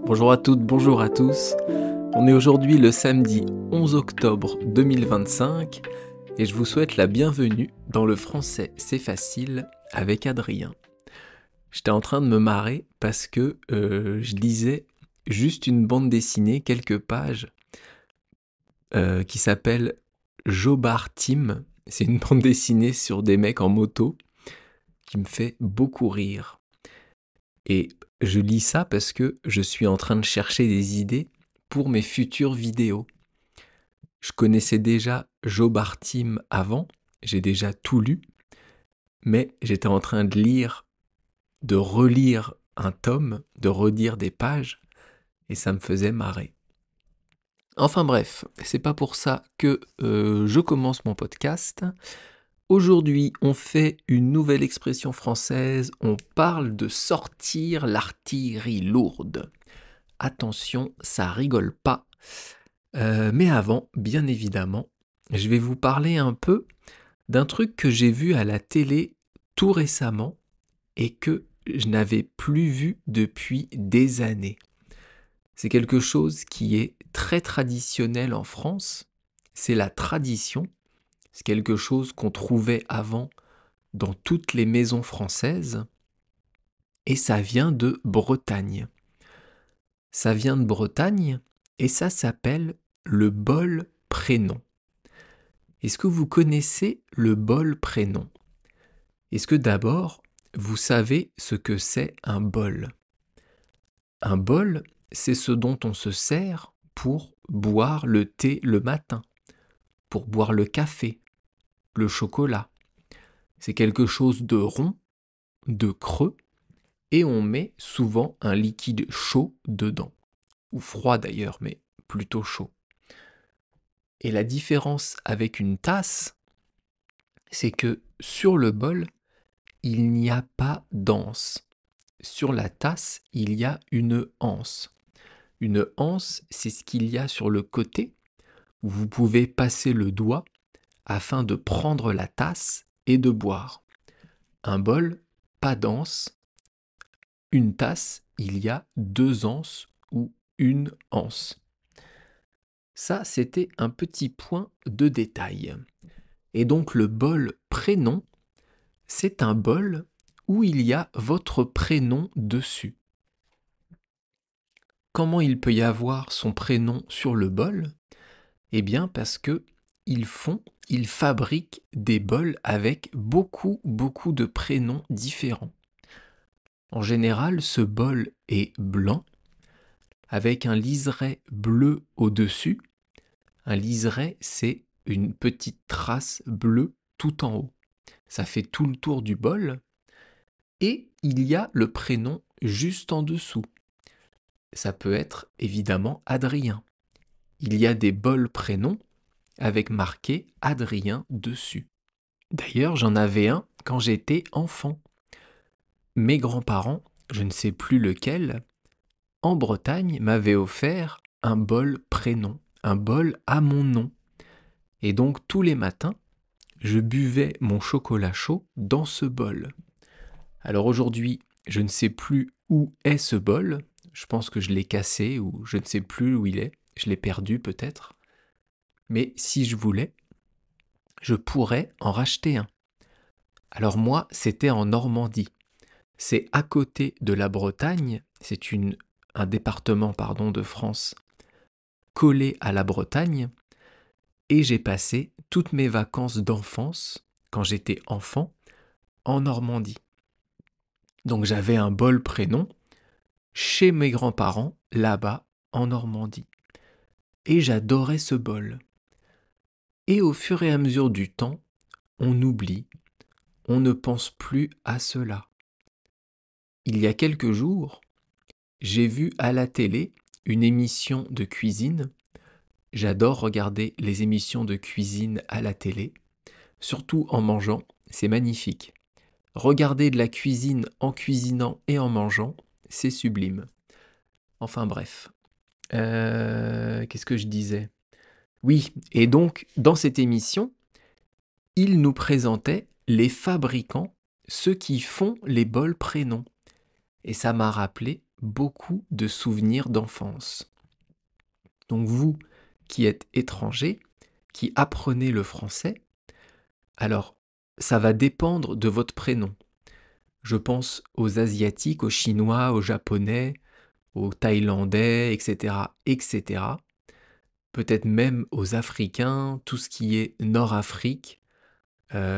Bonjour à toutes, bonjour à tous. On est aujourd'hui le samedi 11 octobre 2025 et je vous souhaite la bienvenue dans le français c'est facile avec Adrien. J'étais en train de me marrer parce que je lisais juste une bande dessinée, quelques pages, qui s'appelle Jobard Team. C'est une bande dessinée sur des mecs en moto qui me fait beaucoup rire. Et je lis ça parce que je suis en train de chercher des idées pour mes futures vidéos. Je connaissais déjà Jobard Team avant, j'ai déjà tout lu, mais j'étais en train de lire, de relire un tome, de redire des pages, et ça me faisait marrer. Enfin bref, c'est pas pour ça que je commence mon podcast. Aujourd'hui, on fait une nouvelle expression française, on parle de sortir l'artillerie lourde. Attention, ça rigole pas. Mais avant, bien évidemment, je vais vous parler un peu d'un truc que j'ai vu à la télé tout récemment et que je n'avais plus vu depuis des années. C'est quelque chose qui est très traditionnel en France, c'est la tradition, c'est quelque chose qu'on trouvait avant dans toutes les maisons françaises et ça vient de Bretagne. Ça vient de Bretagne et ça s'appelle le bol prénom. Est-ce que vous connaissez le bol prénom? Est-ce que d'abord, vous savez ce que c'est un bol? Un bol, c'est ce dont on se sert pour boire le thé le matin, pour boire le café, le chocolat. C'est quelque chose de rond, de creux, et on met souvent un liquide chaud dedans. Ou froid d'ailleurs, mais plutôt chaud. Et la différence avec une tasse, c'est que sur le bol, il n'y a pas d'anse. Sur la tasse, il y a une anse. Une anse, c'est ce qu'il y a sur le côté où vous pouvez passer le doigt afin de prendre la tasse et de boire. Un bol, pas d'anse. Une tasse, il y a deux anses ou une anse. Ça, c'était un petit point de détail. Et donc le bol prénom, c'est un bol où il y a votre prénom dessus. Comment il peut y avoir son prénom sur le bol? Eh bien parce que ils fabriquent des bols avec beaucoup de prénoms différents. En général, ce bol est blanc, avec un liseré bleu au-dessus. Un liseré, c'est une petite trace bleue tout en haut. Ça fait tout le tour du bol. Et il y a le prénom juste en dessous. Ça peut être évidemment Adrien. Il y a des bols prénoms avec marqué Adrien dessus. D'ailleurs, j'en avais un quand j'étais enfant. Mes grands-parents, je ne sais plus lequel, en Bretagne m'avaient offert un bol prénom, un bol à mon nom. Et donc tous les matins, je buvais mon chocolat chaud dans ce bol. Alors aujourd'hui, je ne sais plus où est ce bol. Je pense que je l'ai cassé ou je ne sais plus où il est. Je l'ai perdu peut-être. Mais si je voulais, je pourrais en racheter un. Alors moi, c'était en Normandie. C'est à côté de la Bretagne. C'est un département de France collé à la Bretagne. Et j'ai passé toutes mes vacances d'enfance, quand j'étais enfant, en Normandie. Donc j'avais un bol prénom chez mes grands-parents, là-bas, en Normandie. Et j'adorais ce bol. Et au fur et à mesure du temps, on oublie, on ne pense plus à cela. Il y a quelques jours, j'ai vu à la télé une émission de cuisine. J'adore regarder les émissions de cuisine à la télé, surtout en mangeant, c'est magnifique. Regarder de la cuisine en cuisinant et en mangeant, c'est sublime. Enfin bref. Qu'est-ce que je disais? Oui, et donc, dans cette émission, il nous présentait les fabricants, ceux qui font les bols prénoms. Et ça m'a rappelé beaucoup de souvenirs d'enfance. Donc vous qui êtes étranger, qui apprenez le français, alors ça va dépendre de votre prénom. Je pense aux Asiatiques, aux Chinois, aux Japonais, aux Thaïlandais, etc., etc. Peut-être même aux Africains, tout ce qui est Nord-Afrique.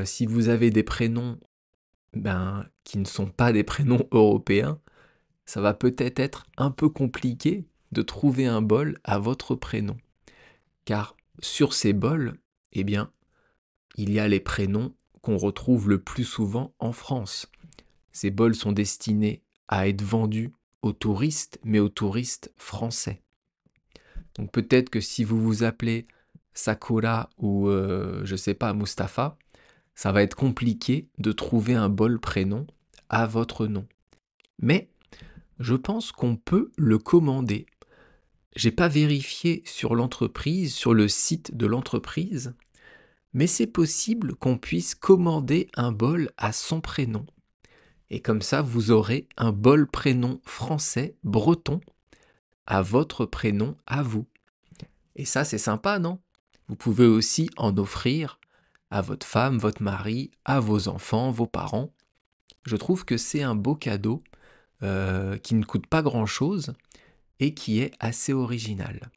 Si vous avez des prénoms qui ne sont pas des prénoms européens, ça va peut-être être un peu compliqué de trouver un bol à votre prénom. Car sur ces bols, eh bien, il y a les prénoms qu'on retrouve le plus souvent en France. Ces bols sont destinés à être vendus aux touristes, mais aux touristes français. Donc peut-être que si vous vous appelez Sakura ou, je sais pas, Mustapha, ça va être compliqué de trouver un bol prénom à votre nom. Mais je pense qu'on peut le commander. J'ai pas vérifié sur l'entreprise, sur le site de l'entreprise, mais c'est possible qu'on puisse commander un bol à son prénom. Et comme ça, vous aurez un bol prénom français, breton, à votre prénom, à vous. Et ça, c'est sympa, non? Vous pouvez aussi en offrir à votre femme, votre mari, à vos enfants, vos parents. Je trouve que c'est un beau cadeau qui ne coûte pas grand-chose et qui est assez original.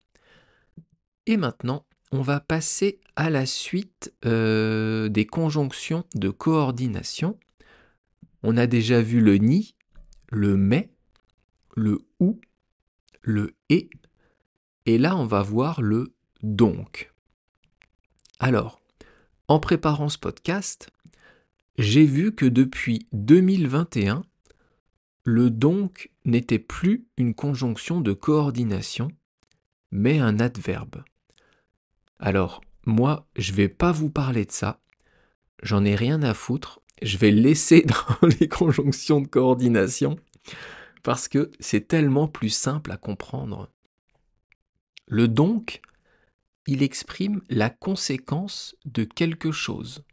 Et maintenant, on va passer à la suite des conjonctions de coordination. On a déjà vu le ni, le mais, le ou, le et là on va voir le donc. Alors, en préparant ce podcast, j'ai vu que depuis 2021, le donc n'était plus une conjonction de coordination, mais un adverbe. Alors, moi, je vais pas vous parler de ça, j'en ai rien à foutre, je vais le laisser dans les conjonctions de coordination, parce que c'est tellement plus simple à comprendre. Le donc, il exprime la conséquence de quelque chose.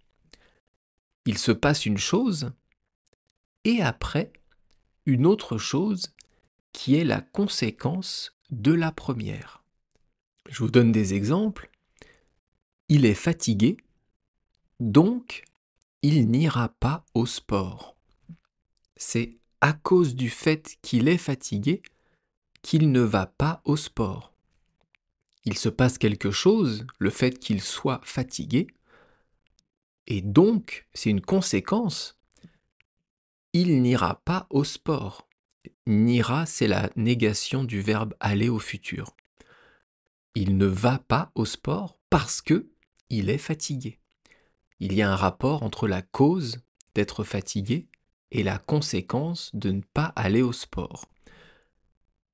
Il se passe une chose, et après, une autre chose qui est la conséquence de la première. Je vous donne des exemples. Il est fatigué, donc il n'ira pas au sport. C'est à cause du fait qu'il est fatigué qu'il ne va pas au sport. Il se passe quelque chose, le fait qu'il soit fatigué, et donc c'est une conséquence. Il n'ira pas au sport. N'ira, c'est la négation du verbe aller au futur. Il ne va pas au sport parce que il est fatigué. Il y a un rapport entre la cause d'être fatigué et la conséquence de ne pas aller au sport.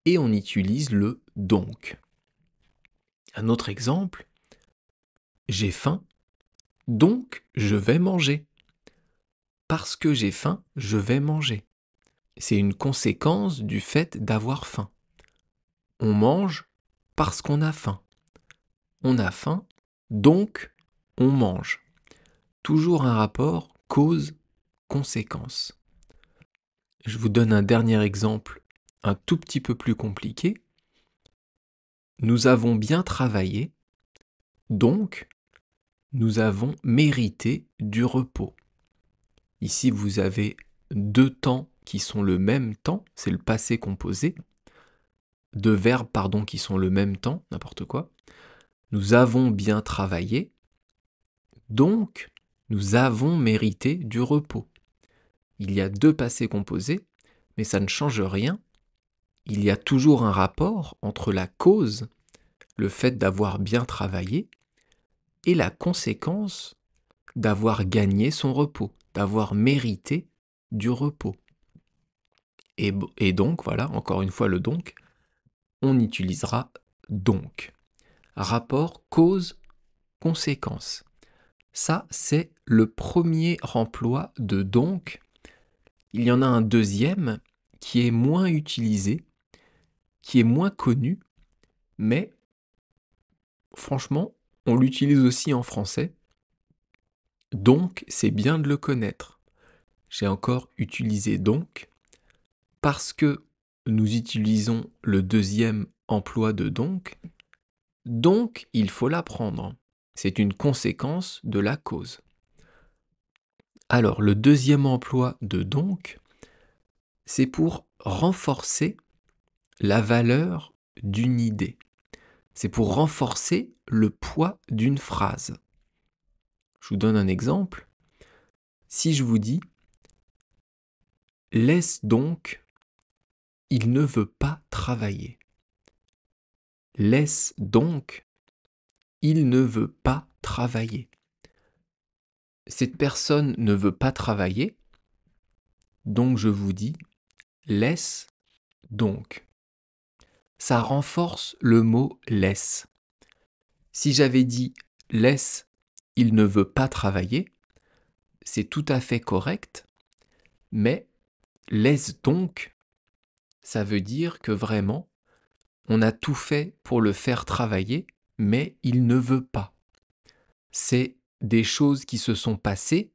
Et on utilise le donc. Un autre exemple, j'ai faim, donc je vais manger. Parce que j'ai faim, je vais manger. C'est une conséquence du fait d'avoir faim. On mange parce qu'on a faim. On a faim, donc on mange. Toujours un rapport cause-conséquence. Je vous donne un dernier exemple, un tout petit peu plus compliqué. Nous avons bien travaillé, donc nous avons mérité du repos. Ici, vous avez deux temps qui sont le même temps, c'est le passé composé. Deux verbes, qui sont le même temps, n'importe quoi. Nous avons bien travaillé, donc nous avons mérité du repos. Il y a deux passés composés, mais ça ne change rien. Il y a toujours un rapport entre la cause, le fait d'avoir bien travaillé, et la conséquence d'avoir gagné son repos, d'avoir mérité du repos. Et donc, voilà, encore une fois le donc, on utilisera donc. Rapport cause-conséquence. Ça, c'est le premier emploi de donc. Il y en a un deuxième qui est moins utilisé, qui est moins connu, mais franchement, on l'utilise aussi en français. Donc, c'est bien de le connaître. J'ai encore utilisé donc parce que nous utilisons le deuxième emploi de donc il faut l'apprendre. C'est une conséquence de la cause. Alors, le deuxième emploi de donc, c'est pour renforcer la valeur d'une idée. C'est pour renforcer le poids d'une phrase. Je vous donne un exemple. Si je vous dis « Laisse donc, il ne veut pas travailler ». Laisse donc, il ne veut pas travailler. Cette personne ne veut pas travailler, donc je vous dis « laisse donc ». Ça renforce le mot « laisse ». Si j'avais dit « laisse, il ne veut pas travailler », c'est tout à fait correct, mais « laisse donc », ça veut dire que vraiment, on a tout fait pour le faire travailler, mais il ne veut pas. C'est des choses qui se sont passées,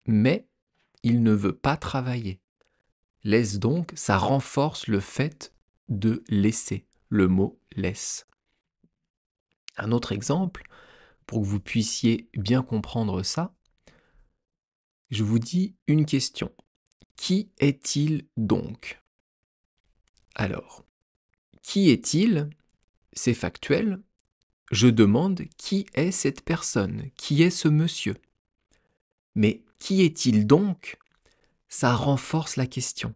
mais il ne veut pas travailler. Laisse donc, ça renforce le fait de laisser, le mot laisse. Un autre exemple, pour que vous puissiez bien comprendre ça, je vous dis une question. Qui est-il donc? Alors, qui est-il? C'est factuel. Je demande qui est cette personne, qui est ce monsieur. Mais qui est-il donc? Ça renforce la question.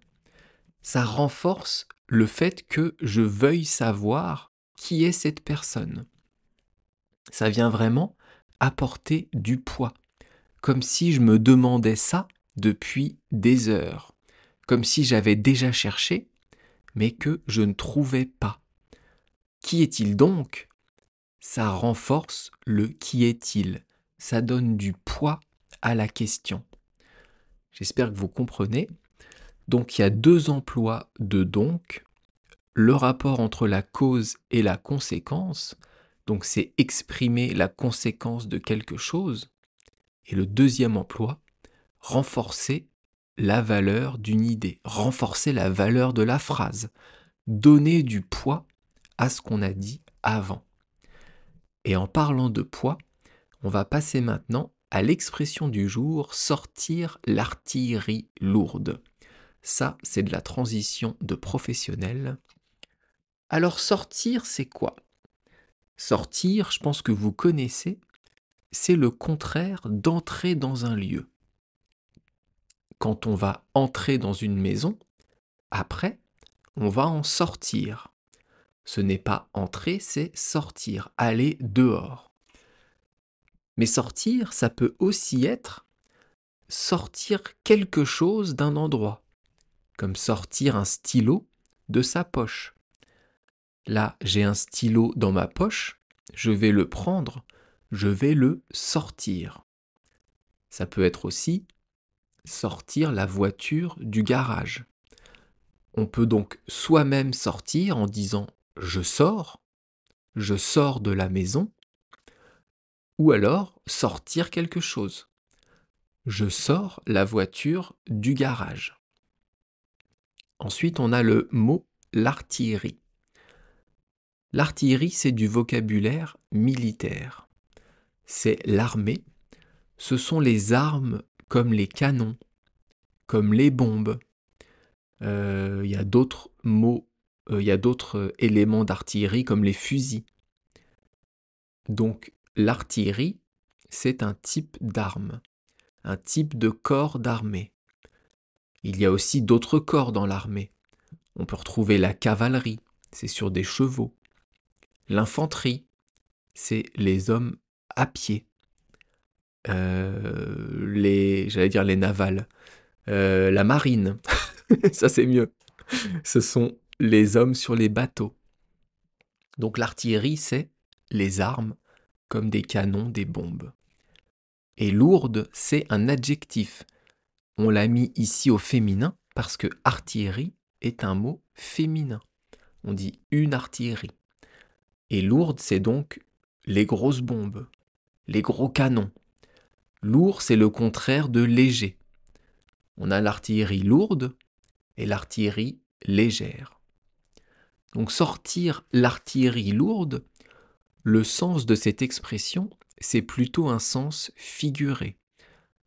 Ça renforce le fait que je veuille savoir qui est cette personne. Ça vient vraiment apporter du poids, comme si je me demandais ça depuis des heures, comme si j'avais déjà cherché, mais que je ne trouvais pas. Qui est-il donc? Ça renforce le qui est-il, ça donne du poids à la question. J'espère que vous comprenez. Donc il y a deux emplois de donc. Le rapport entre la cause et la conséquence, donc c'est exprimer la conséquence de quelque chose. Et le deuxième emploi, renforcer la valeur d'une idée, renforcer la valeur de la phrase, donner du poids à ce qu'on a dit avant. Et en parlant de poids, on va passer maintenant à l'expression du jour, sortir l'artillerie lourde. Ça, c'est de la transition de professionnel. Alors sortir, c'est quoi? Sortir, je pense que vous connaissez, c'est le contraire d'entrer dans un lieu. Quand on va entrer dans une maison, après, on va en sortir. Ce n'est pas entrer, c'est sortir, aller dehors. Mais sortir, ça peut aussi être sortir quelque chose d'un endroit, comme sortir un stylo de sa poche. Là, j'ai un stylo dans ma poche, je vais le prendre, je vais le sortir. Ça peut être aussi sortir la voiture du garage. On peut donc soi-même sortir en disant je sors de la maison, ou alors sortir quelque chose. Je sors la voiture du garage. Ensuite, on a le mot l'artillerie. L'artillerie, c'est du vocabulaire militaire. C'est l'armée. Ce sont les armes comme les canons, comme les bombes. Il y a d'autres mots, il y a d'autres éléments d'artillerie comme les fusils. Donc l'artillerie, c'est un type d'arme, un type de corps d'armée. Il y a aussi d'autres corps dans l'armée. On peut retrouver la cavalerie, c'est sur des chevaux. L'infanterie, c'est les hommes à pied. J'allais dire les navals. La marine, ça c'est mieux. Ce sont les hommes sur les bateaux. Donc l'artillerie, c'est les armes, comme des canons, des bombes. Et lourde, c'est un adjectif. On l'a mis ici au féminin parce que artillerie est un mot féminin. On dit une artillerie. Et lourde, c'est donc les grosses bombes, les gros canons. Lourd, c'est le contraire de léger. On a l'artillerie lourde et l'artillerie légère. Donc sortir l'artillerie lourde, le sens de cette expression, c'est plutôt un sens figuré.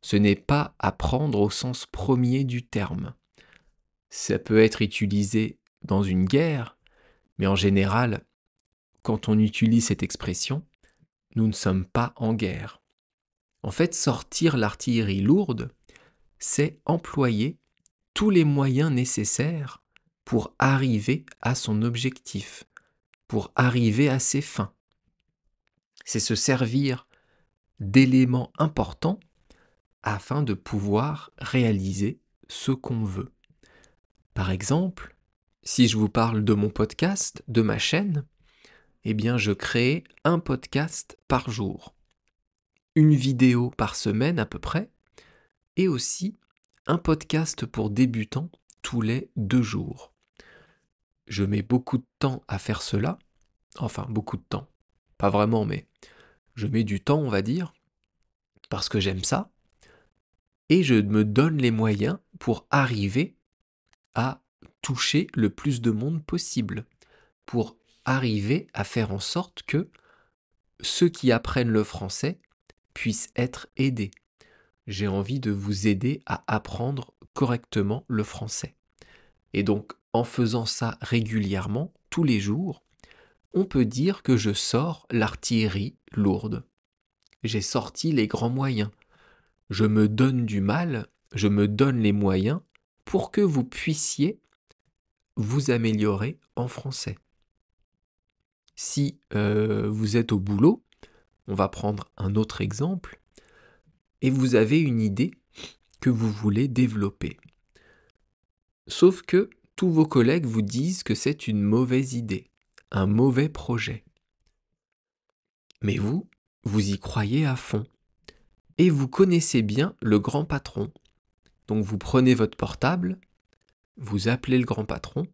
Ce n'est pas à prendre au sens premier du terme. Ça peut être utilisé dans une guerre, mais en général, quand on utilise cette expression, nous ne sommes pas en guerre. En fait, sortir l'artillerie lourde, c'est employer tous les moyens nécessaires pour arriver à son objectif, pour arriver à ses fins. C'est se servir d'éléments importants afin de pouvoir réaliser ce qu'on veut. Par exemple, si je vous parle de mon podcast, de ma chaîne, eh bien je crée un podcast par jour, une vidéo par semaine à peu près, et aussi un podcast pour débutants tous les 2 jours. Je mets beaucoup de temps à faire cela, enfin beaucoup de temps, pas vraiment, mais je mets du temps on va dire, parce que j'aime ça, et je me donne les moyens pour arriver à toucher le plus de monde possible, pour arriver à faire en sorte que ceux qui apprennent le français puissent être aidés. J'ai envie de vous aider à apprendre correctement le français. Et donc, en faisant ça régulièrement, tous les jours, on peut dire que je sors l'artillerie lourde. J'ai sorti les grands moyens. Je me donne du mal, je me donne les moyens pour que vous puissiez vous améliorer en français. Si vous êtes au boulot, on va prendre un autre exemple, et vous avez une idée que vous voulez développer. Sauf que tous vos collègues vous disent que c'est une mauvaise idée, un mauvais projet. Mais vous, vous y croyez à fond. Et vous connaissez bien le grand patron. Donc vous prenez votre portable, vous appelez le grand patron,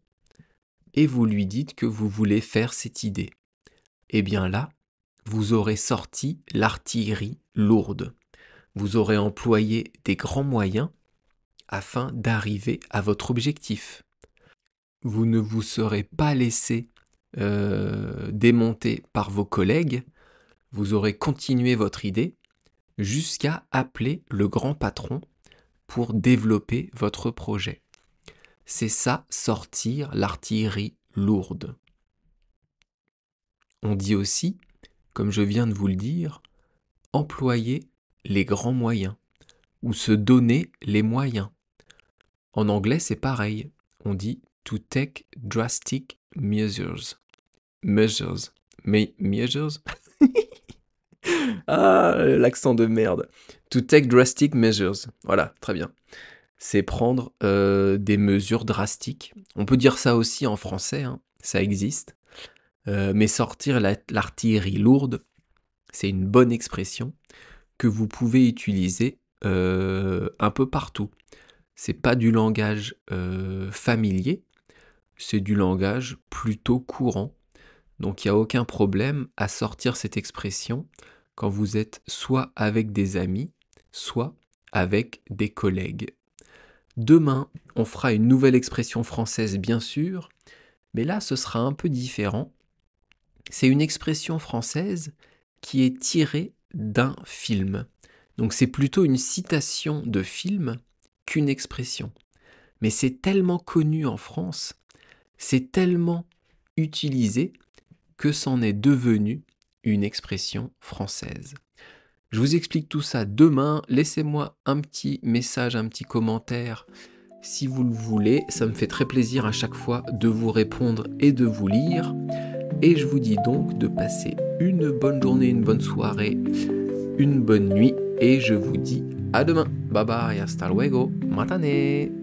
et vous lui dites que vous voulez faire cette idée. Eh bien là, vous aurez sorti l'artillerie lourde. Vous aurez employé des grands moyens afin d'arriver à votre objectif. Vous ne vous serez pas laissé démonter par vos collègues, vous aurez continué votre idée jusqu'à appeler le grand patron pour développer votre projet. C'est ça, sortir l'artillerie lourde. On dit aussi, comme je viens de vous le dire, employer les grands moyens ou se donner les moyens. En anglais, c'est pareil. On dit to take drastic measures. Measures. Ah, l'accent de merde. To take drastic measures. Voilà, très bien. C'est prendre des mesures drastiques. On peut dire ça aussi en français, hein, ça existe. Mais sortir l'artillerie lourde, c'est une bonne expression que vous pouvez utiliser un peu partout. C'est pas du langage familier, c'est du langage plutôt courant. Donc il n'y a aucun problème à sortir cette expression quand vous êtes soit avec des amis, soit avec des collègues. Demain, on fera une nouvelle expression française bien sûr, mais là ce sera un peu différent. C'est une expression française qui est tirée d'un film. Donc c'est plutôt une citation de film qu'une expression. Mais c'est tellement connu en France, c'est tellement utilisé que c'en est devenu une expression française. Je vous explique tout ça demain. Laissez-moi un petit message, un petit commentaire si vous le voulez. Ça me fait très plaisir à chaque fois de vous répondre et de vous lire. Et je vous dis donc de passer une bonne journée, une bonne soirée, une bonne nuit. Et je vous dis à demain. Bye bye, hasta luego, matane.